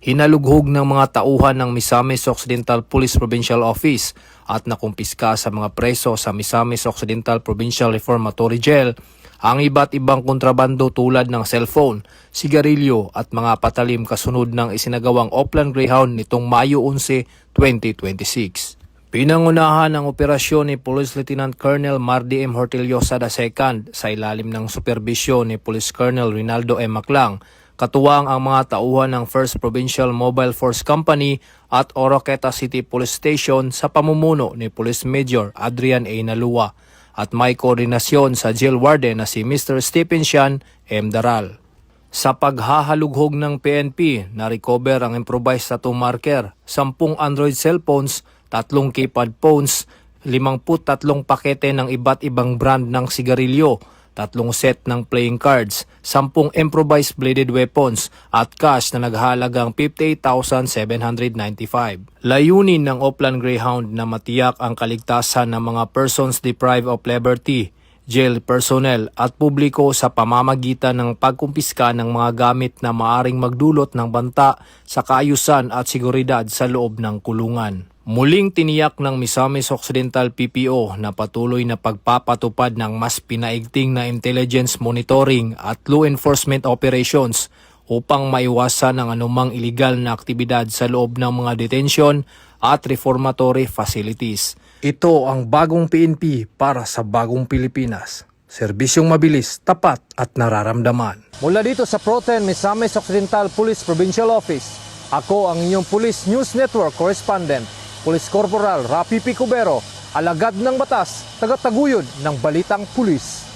hinalughog ng mga tauhan ng Misamis Occidental Police Provincial Office at nakumpiska sa mga preso sa Misamis Occidental Provincial Reformatory Jail ang iba't ibang kontrabando tulad ng cellphone, sigarilyo at mga patalim kasunod ng isinagawang Oplan Greyhound nitong Mayo 11, 2026. Pinangunahan ang operasyon ni Police Lieutenant Colonel Mardy M. Hortillosa II sa ilalim ng superbisyon ni Police Colonel Rinaldo M. Maclang, katuwang ang mga tauhan ng 1st Provincial Mobile Force Company at Oroqueta City Police Station sa pamumuno ni Police Major Adrian A. Nalua at may koordinasyon sa jail warden na si Mr. Stephen Sian M. Daral. Sa paghahalughog ng PNP, na-recover ang improvised tattoo marker, 10 Android cellphones, 3 keypad phones, 53 pakete ng iba't ibang brand ng sigarilyo, 3 set ng playing cards, 10 improvised bladed weapons at cash na naghahalagang 58,795. Layunin ng Oplan Greyhound na matiyak ang kaligtasan ng mga persons deprived of liberty, jail personnel at publiko sa pamamagitan ng pagkumpiska ng mga gamit na maaring magdulot ng banta sa kaayusan at seguridad sa loob ng kulungan. Muling tiniyak ng Misamis Occidental PPO na patuloy na pagpapatupad ng mas pinaigting na intelligence monitoring at law enforcement operations upang maiwasan ang anumang iligal na aktibidad sa loob ng mga detention at reformatory facilities. Ito ang bagong PNP para sa bagong Pilipinas. Serbisyong mabilis, tapat at nararamdaman. Mula dito sa Proten Misamis Occidental Police Provincial Office, ako ang inyong Police News Network Correspondent, Police Corporal Rapi P. Cubero, alagad ng batas, tagataguyod ng Balitang Pulis.